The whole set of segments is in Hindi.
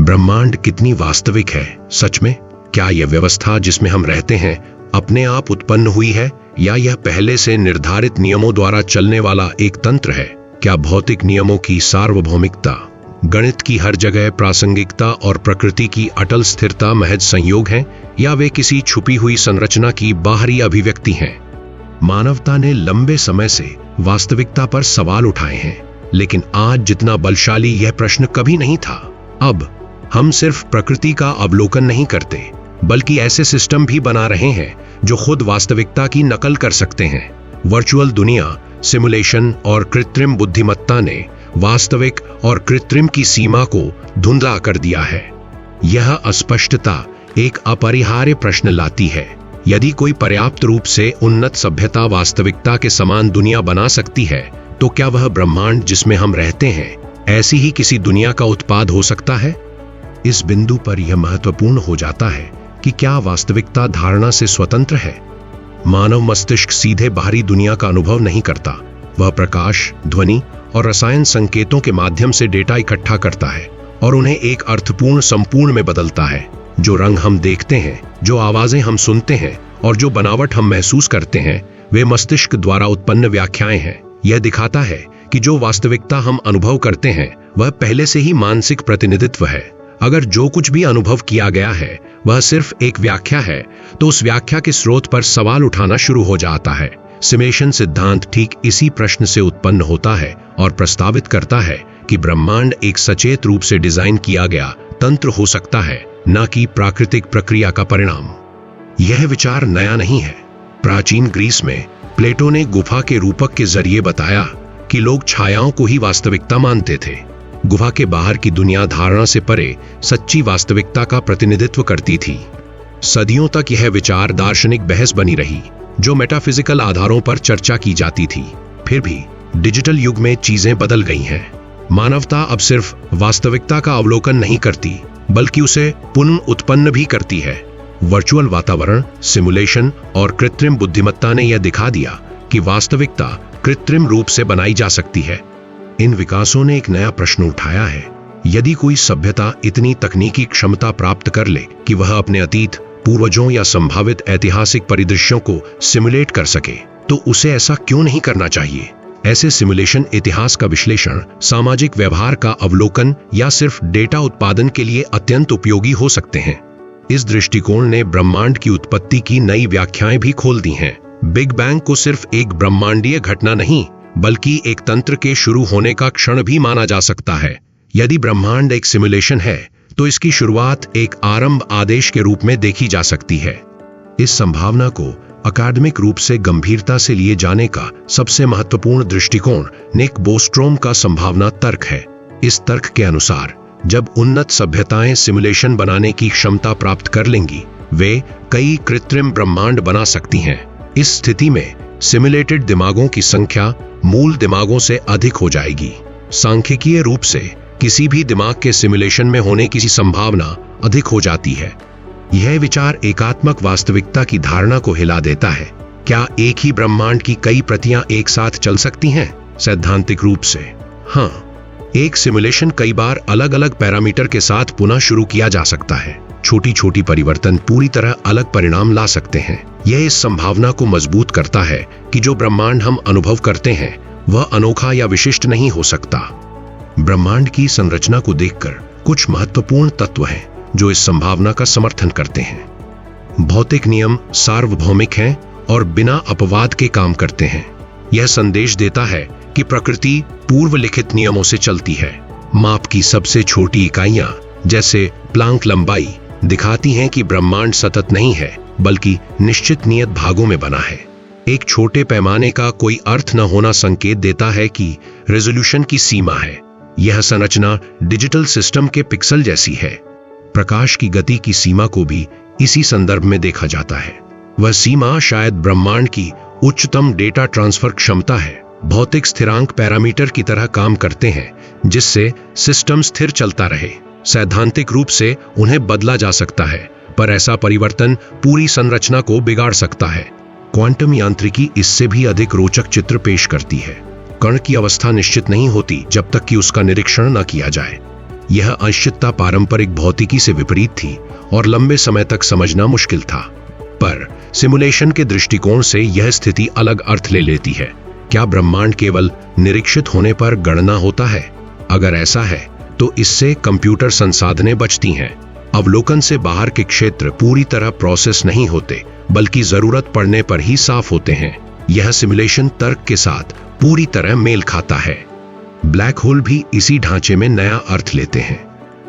ब्रह्मांड कितनी वास्तविक है सच में? क्या यह व्यवस्था जिसमें हम रहते हैं अपने आप उत्पन्न हुई है या यह पहले से निर्धारित नियमों द्वारा चलने वाला एक तंत्र है? क्या भौतिक नियमों की सार्वभौमिकता, गणित की हर जगह प्रासंगिकता और प्रकृति की अटल स्थिरता महज संयोग हैं या वे किसी छुपी हुई संरचना की बाहरी अभिव्यक्ति हैं? मानवता ने लंबे समय से वास्तविकता पर सवाल उठाए हैं, लेकिन आज जितना बलशाली यह प्रश्न कभी नहीं था। अब हम सिर्फ प्रकृति का अवलोकन नहीं करते, बल्कि ऐसे सिस्टम भी बना रहे हैं जो खुद वास्तविकता की नकल कर सकते हैं। वर्चुअल दुनिया, सिमुलेशन और कृत्रिम बुद्धिमत्ता ने वास्तविक और कृत्रिम की सीमा को धुंधला कर दिया है। यह अस्पष्टता एक अपरिहार्य प्रश्न लाती है। यदि कोई पर्याप्त रूप से उन्नत सभ्यता वास्तविकता के समान दुनिया बना सकती है, तो क्या वह ब्रह्मांड जिसमें हम रहते हैं ऐसी ही किसी दुनिया का उत्पाद हो सकता है? इस बिंदु पर यह महत्वपूर्ण हो जाता है कि क्या वास्तविकता धारणा से स्वतंत्र है? मानव मस्तिष्क सीधे बाहरी दुनिया का अनुभव नहीं करता। वह प्रकाश, ध्वनि और रसायन संकेतों के माध्यम से डेटा इकट्ठा करता है और उन्हें एक अर्थपूर्ण संपूर्ण में बदलता है। जो रंग हम देखते हैं, जो आवाजें हम सुनते हैं और जो बनावट हम महसूस करते हैं, वे मस्तिष्क द्वारा उत्पन्न व्याख्याएं हैं। यह दिखाता है कि जो वास्तविकता हम अनुभव करते हैं वह पहले से ही मानसिक प्रतिनिधित्व है। अगर जो कुछ भी अनुभव किया गया है वह सिर्फ एक व्याख्या है, तो उस व्याख्या के स्रोत पर सवाल उठाना शुरू हो जाता है। सिमुलेशन सिद्धांत ठीक इसी प्रश्न से उत्पन्न होता है और प्रस्तावित करता है कि ब्रह्मांड एक सचेत रूप से डिजाइन किया गया तंत्र हो सकता है, न कि प्राकृतिक प्रक्रिया का परिणाम। यह विचार नया नहीं है। प्राचीन ग्रीस में प्लेटो ने गुफा के रूपक के जरिए बताया कि लोग छायाओं को ही वास्तविकता मानते थे। गुफा के बाहर की दुनिया धारणा से परे सच्ची वास्तविकता का प्रतिनिधित्व करती थी। सदियों तक यह विचार दार्शनिक बहस बनी रही, जो मेटाफिजिकल आधारों पर चर्चा की जाती थी। फिर भी डिजिटल युग में चीजें बदल गई हैं। मानवता अब सिर्फ वास्तविकता का अवलोकन नहीं करती, बल्कि उसे पुनः उत्पन्न भी करती है। वर्चुअल वातावरण, सिमुलेशन और कृत्रिम बुद्धिमत्ता ने यह दिखा दिया कि वास्तविकता कृत्रिम रूप से बनाई जा सकती है। इन विकासों ने एक नया प्रश्न उठाया है। यदि कोई सभ्यता इतनी तकनीकी क्षमता प्राप्त कर ले कि वह अपने अतीत, पूर्वजों या संभावित ऐतिहासिक परिदृश्यों को सिमुलेट कर सके, तो उसे ऐसा क्यों नहीं करना चाहिए? ऐसे सिमुलेशन इतिहास का विश्लेषण, सामाजिक व्यवहार का अवलोकन या सिर्फ डेटा उत्पादन के लिए अत्यंत उपयोगी हो सकते हैं। इस दृष्टिकोण ने ब्रह्मांड की उत्पत्ति की नई व्याख्याएं भी खोल दी हैं। बिग बैंग को सिर्फ एक ब्रह्मांडीय घटना नहीं, बल्कि एक तंत्र के शुरू होने का क्षण भी माना जा सकता है। यदि ब्रह्मांड एक सिमुलेशन है, तो इसकी शुरुआत एक आरंभ आदेश के रूप में देखी जा सकती है। इस संभावना को अकादमिक रूप से गंभीरता से लिए जाने का सबसे महत्वपूर्ण दृष्टिकोण निक बोस्ट्रोम का संभावना तर्क है। इस तर्क के अनुसार जब उन्नत सभ्यताएं सिमुलेशन बनाने की क्षमता प्राप्त कर लेंगी, वे कई कृत्रिम ब्रह्मांड बना सकती हैं। इस स्थिति में सिमुलेटेड दिमागों की संख्या मूल दिमागों से अधिक हो जाएगी। सांख्यिकीय रूप से किसी भी दिमाग के सिमुलेशन में होने की संभावना अधिक हो जाती है। यह विचार एकात्मक वास्तविकता की धारणा को हिला देता है। क्या एक ही ब्रह्मांड की कई प्रतियां एक साथ चल सकती हैं? सैद्धांतिक रूप से हाँ। एक सिमुलेशन कई बार अलग अलग पैरामीटर के साथ पुनः शुरू किया जा सकता है। छोटी छोटी परिवर्तन पूरी तरह अलग परिणाम ला सकते हैं। यह इस संभावना को मजबूत करता है कि जो ब्रह्मांड हम अनुभव करते हैं वह अनोखा या विशिष्ट नहीं हो सकता। ब्रह्मांड की संरचना को देखकर कुछ महत्वपूर्ण तत्व हैं जो इस संभावना का समर्थन करते हैं। भौतिक नियम सार्वभौमिक हैं और बिना अपवाद के काम करते हैं। यह संदेश देता है कि प्रकृति पूर्व लिखित नियमों से चलती है। माप की सबसे छोटी इकाइयां, जैसे प्लांक लंबाई, दिखाती हैं कि ब्रह्मांड सतत नहीं है, बल्कि निश्चित नियत भागों में बना है। एक छोटे पैमाने का कोई अर्थ न होना संकेत देता है कि रेजोल्यूशन की सीमा है। यह संरचना डिजिटल सिस्टम के पिक्सल जैसी है। प्रकाश की गति की सीमा को भी इसी संदर्भ में देखा जाता है। वह सीमा शायद ब्रह्मांड की उच्चतम डेटा ट्रांसफर क्षमता है। भौतिक स्थिरांक पैरामीटर की तरह काम करते हैं, जिससे सिस्टम स्थिर चलता रहे। सैद्धांतिक रूप से उन्हें बदला जा सकता है, पर ऐसा परिवर्तन पूरी संरचना को बिगाड़ सकता है। क्वांटम यांत्रिकी इससे भी अधिक रोचक चित्र पेश करती है। कण की अवस्था निश्चित नहीं होती जब तक कि उसका निरीक्षण न किया जाए। यह अनिश्चितता पारंपरिक भौतिकी से विपरीत थी और लंबे समय तक समझना मुश्किल था। पर सिमुलेशन के दृष्टिकोण से यह स्थिति अलग अर्थ ले लेती है। क्या ब्रह्मांड केवल निरीक्षित होने पर गणना होता है? अगर ऐसा है तो इससे कंप्यूटर संसाधनें बचती हैं। अवलोकन से बाहर के क्षेत्र पूरी तरह प्रोसेस नहीं होते, बल्कि जरूरत पड़ने पर ही साफ होते हैं। यह सिमुलेशन तर्क के साथ पूरी तरह मेल खाता है। ब्लैक होल भी इसी ढांचे में नया अर्थ लेते हैं।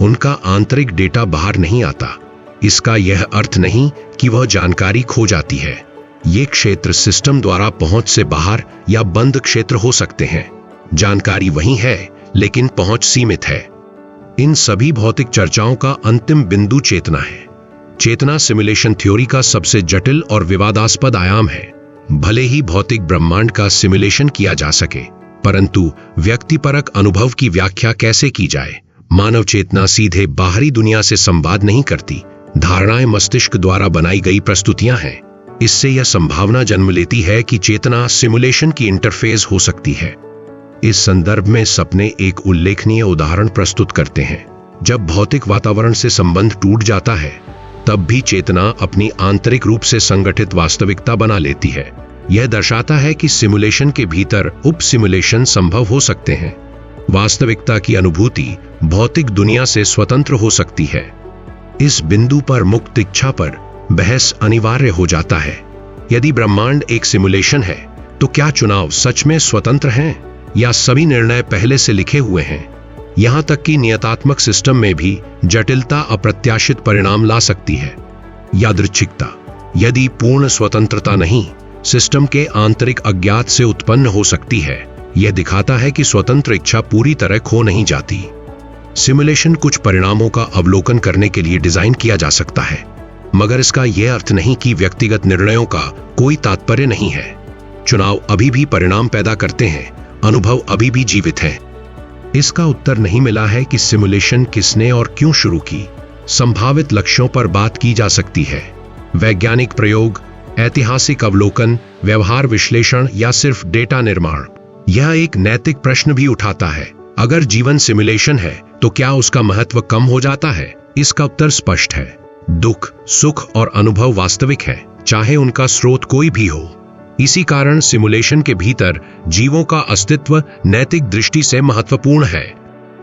उनका आंतरिक डेटा बाहर नहीं आता। इसका यह अर्थ नहीं कि वह जानकारी खो जाती है। ये क्षेत्र सिस्टम द्वारा पहुंच से बाहर या बंद क्षेत्र हो सकते हैं। जानकारी वही है, लेकिन पहुंच सीमित है। इन सभी भौतिक चर्चाओं का अंतिम बिंदु चेतना है। चेतना सिमुलेशन थ्योरी का सबसे जटिल और विवादास्पद आयाम है। भले ही भौतिक ब्रह्मांड का सिमुलेशन किया जा सके, परंतु व्यक्तिपरक अनुभव की व्याख्या कैसे की जाए? मानव चेतना सीधे बाहरी दुनिया से संवाद नहीं करती। धारणाएं मस्तिष्क द्वारा बनाई गई प्रस्तुतियां हैं। इससे यह संभावना जन्म लेती है कि चेतना सिमुलेशन की इंटरफेस हो सकती है। इस संदर्भ में सपने एक उल्लेखनीय उदाहरण प्रस्तुत करते हैं। जब भौतिक वातावरण से संबंध टूट जाता है, तब भी चेतना अपनी आंतरिक रूप से संगठित वास्तविकता बना लेती है। यह दर्शाता है कि सिमुलेशन के भीतर उप सिमुलेशन संभव हो सकते हैं। वास्तविकता की अनुभूति भौतिक दुनिया से स्वतंत्र हो सकती है। इस बिंदु पर मुक्त इच्छा पर बहस अनिवार्य हो जाता है। यदि ब्रह्मांड एक सिमुलेशन है, तो क्या चुनाव सच में स्वतंत्र हैं, या सभी निर्णय पहले से लिखे हुए हैं? यहां तक कि नियतात्मक सिस्टम में भी जटिलता अप्रत्याशित परिणाम ला सकती है। यादृच्छिकता, यदि पूर्ण स्वतंत्रता नहीं, सिस्टम के आंतरिक अज्ञात से उत्पन्न हो सकती है। यह दिखाता है कि स्वतंत्र इच्छा पूरी तरह खो नहीं जाती। सिमुलेशन कुछ परिणामों का अवलोकन करने के लिए डिजाइन किया जा सकता है, मगर इसका यह अर्थ नहीं कि व्यक्तिगत निर्णयों का कोई तात्पर्य नहीं है। चुनाव अभी भी परिणाम पैदा करते हैं, अनुभव अभी भी जीवित है। इसका उत्तर नहीं मिला है कि सिमुलेशन किसने और क्यों शुरू की। संभावित लक्ष्यों पर बात की जा सकती है। वैज्ञानिक प्रयोग, ऐतिहासिक अवलोकन, व्यवहार विश्लेषण या सिर्फ डेटा निर्माण। यह एक नैतिक प्रश्न भी उठाता है। अगर जीवन सिमुलेशन है, तो क्या उसका महत्व कम हो जाता है? इसका उत्तर स्पष्ट है। दुख, सुख और अनुभव वास्तविक है, चाहे उनका स्रोत कोई भी हो। इसी कारण सिमुलेशन के भीतर जीवों का अस्तित्व नैतिक दृष्टि से महत्वपूर्ण है।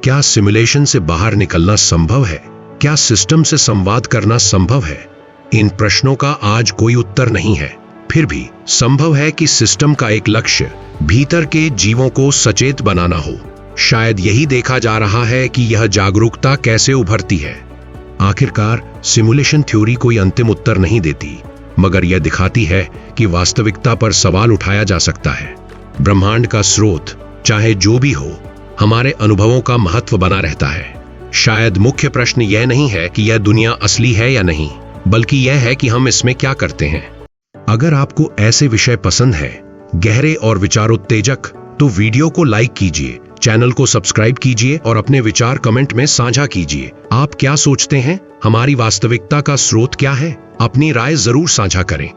क्या सिमुलेशन से बाहर निकलना संभव है? क्या सिस्टम से संवाद करना संभव है? इन प्रश्नों का आज कोई उत्तर नहीं है। फिर भी संभव है कि सिस्टम का एक लक्ष्य भीतर के जीवों को सचेत बनाना हो। शायद यही देखा जा रहा है कि यह जागरूकता कैसे उभरती है। आखिरकार सिमुलेशन थ्योरी कोई अंतिम उत्तर नहीं देती, मगर यह दिखाती है कि वास्तविकता पर सवाल उठाया जा सकता है। ब्रह्मांड का स्रोत, चाहे जो भी हो, हमारे अनुभवों का महत्व बना रहता है। शायद मुख्य प्रश्न यह नहीं है कि यह दुनिया असली है या नहीं, बल्कि यह है कि हम इसमें क्या करते हैं। अगर आपको ऐसे विषय पसंद है, गहरे और विचारोत्तेजक, तो वीडियो को लाइक कीजिए, चैनल को सब्सक्राइब कीजिए और अपने विचार कमेंट में साझा कीजिए। आप क्या सोचते हैं? हमारी वास्तविकता का स्रोत क्या है? अपनी राय जरूर साझा करें।